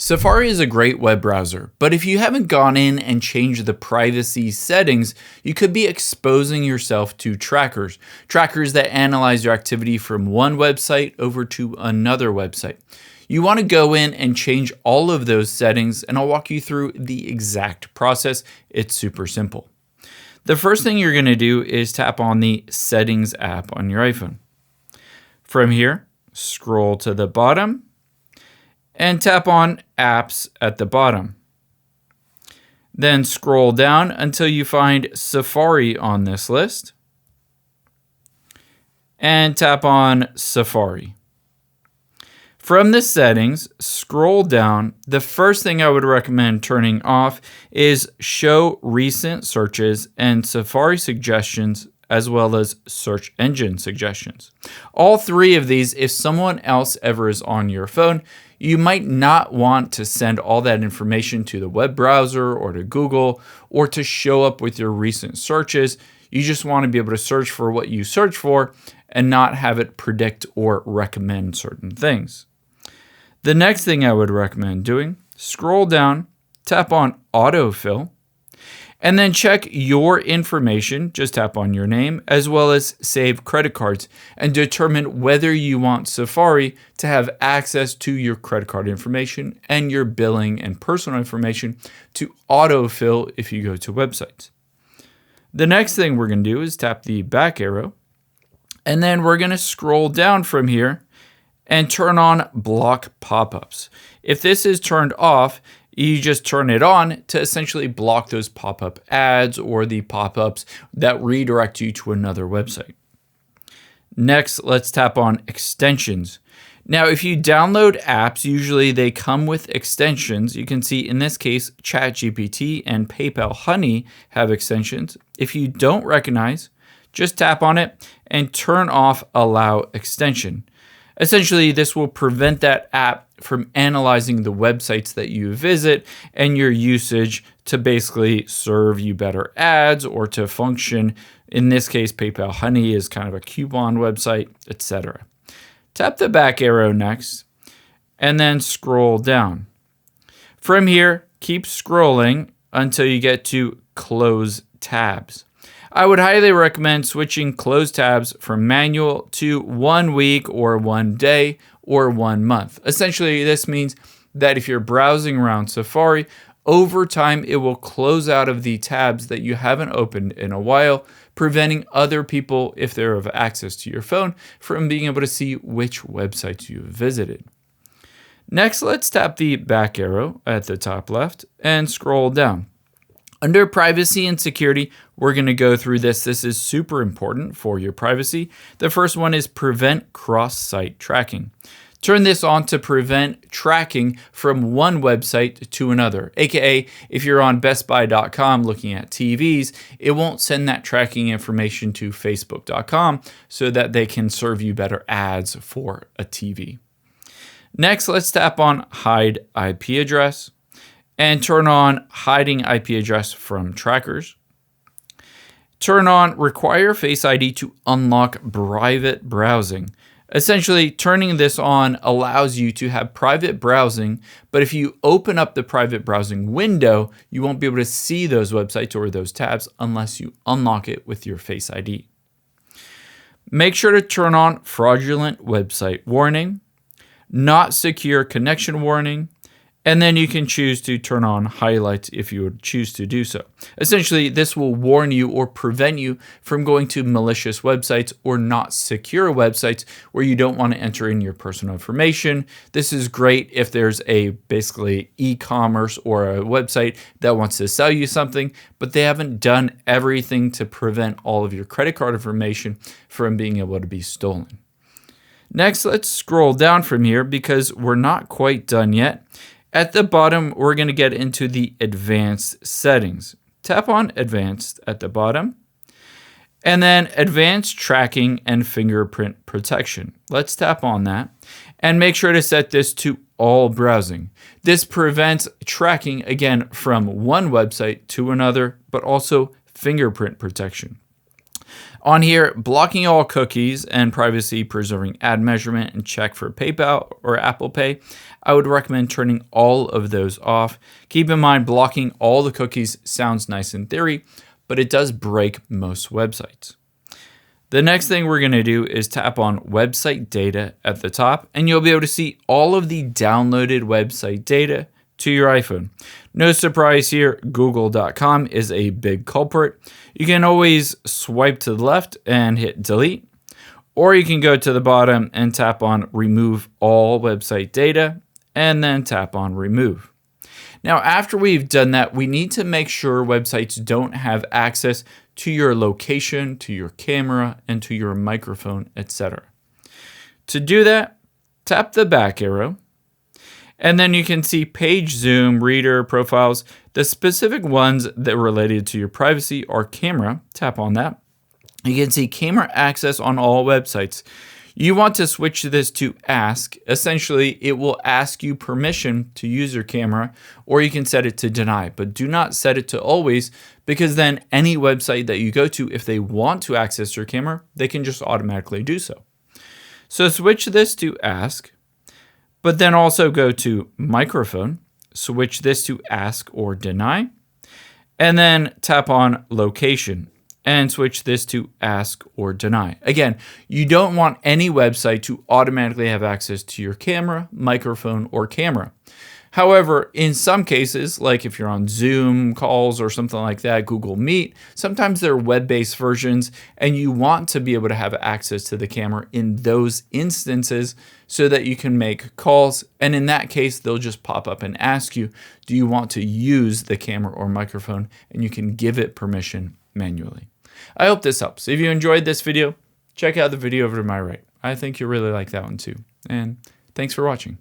Safari is a great web browser, but if you haven't gone in and changed the privacy settings, you could be exposing yourself to trackers that analyze your activity from one website over to another website. You want to go in and change all of those settings, and I'll walk you through the exact process. It's super simple. The first thing you're going to do is tap on the Settings app on your iPhone. From here, scroll to the bottom and tap on Apps at the bottom. Then scroll down until you find Safari on this list and tap on Safari. From the settings, scroll down. The first thing I would recommend turning off is Show Recent Searches and Safari Suggestions, as well as Search Engine Suggestions. All three of these, if someone else ever is on your phone, you might not want to send all that information to the web browser or to Google or to show up with your recent searches. You just want to be able to search for what you search for and not have it predict or recommend certain things. The next thing I would recommend doing, scroll down, tap on Autofill, and then check your information, just tap on your name, as well as save credit cards, and determine whether you want Safari to have access to your credit card information and your billing and personal information to autofill if you go to websites. The next thing we're going to do is tap the back arrow, and then we're going to scroll down from here and turn on block pop-ups. If this is turned off, you just turn it on to essentially block those pop-up ads or the pop-ups that redirect you to another website. Next, let's tap on extensions. Now, if you download apps, usually they come with extensions. You can see in this case, ChatGPT and PayPal Honey have extensions. If you don't recognize, just tap on it and turn off Allow Extension. Essentially, this will prevent that app from analyzing the websites that you visit and your usage to basically serve you better ads or to function. In this case, PayPal Honey is kind of a coupon website, etc. Tap the back arrow next and then scroll down. From here, keep scrolling until you get to Close Tabs. I would highly recommend switching close tabs from manual to 1 week or 1 day or 1 month. Essentially, this means that if you're browsing around Safari, over time it will close out of the tabs that you haven't opened in a while, preventing other people, if they have access to your phone, from being able to see which websites you've visited. Next, let's tap the back arrow at the top left and scroll down. Under privacy and security, we're going to go through this. This is super important for your privacy. The first one is prevent cross-site tracking. Turn this on to prevent tracking from one website to another. AKA, if you're on bestbuy.com looking at TVs, it won't send that tracking information to facebook.com so that they can serve you better ads for a TV. Next, let's tap on hide IP address and turn on hiding IP address from trackers. Turn on require Face ID to unlock private browsing. Essentially, turning this on allows you to have private browsing, but if you open up the private browsing window, you won't be able to see those websites or those tabs unless you unlock it with your Face ID. Make sure to turn on fraudulent website warning, not secure connection warning, and then you can choose to turn on highlights if you would choose to do so. Essentially, this will warn you or prevent you from going to malicious websites or not secure websites where you don't want to enter in your personal information. This is great if there's a basically e-commerce or a website that wants to sell you something, but they haven't done everything to prevent all of your credit card information from being able to be stolen. Next, let's scroll down from here because we're not quite done yet. At the bottom, we're going to get into the advanced settings. Tap on advanced at the bottom and then advanced tracking and fingerprint protection. Let's tap on that and make sure to set this to all browsing. This prevents tracking again from one website to another, but also fingerprint protection. On here, blocking all cookies and privacy preserving ad measurement and check for PayPal or Apple Pay, I would recommend turning all of those off. Keep in mind, blocking all the cookies sounds nice in theory, but it does break most websites. The next thing we're going to do is tap on website data at the top, and you'll be able to see all of the downloaded website data to your iPhone. No surprise here, google.com is a big culprit. You can always swipe to the left and hit delete, or you can go to the bottom and tap on remove all website data and then tap on remove. Now, after we've done that, we need to make sure websites don't have access to your location, to your camera, and to your microphone, etc. To do that, tap the back arrow, and then you can see page zoom, reader, profiles. The specific ones that are related to your privacy are camera. Tap on that. You can see camera access on all websites. You want to switch this to ask. Essentially, it will ask you permission to use your camera, or you can set it to deny, but do not set it to always, because then any website that you go to, if they want to access your camera, they can just automatically do so. So switch this to ask, but then also go to microphone, switch this to ask or deny, and then tap on location and switch this to ask or deny. Again, you don't want any website to automatically have access to your camera, microphone, or camera. However, in some cases, like if you're on Zoom calls or something like that, Google Meet, sometimes they're web-based versions and you want to be able to have access to the camera in those instances so that you can make calls. And in that case, they'll just pop up and ask you, do you want to use the camera or microphone? And you can give it permission manually. I hope this helps. If you enjoyed this video, check out the video over to my right. I think you'll really like that one too. And thanks for watching.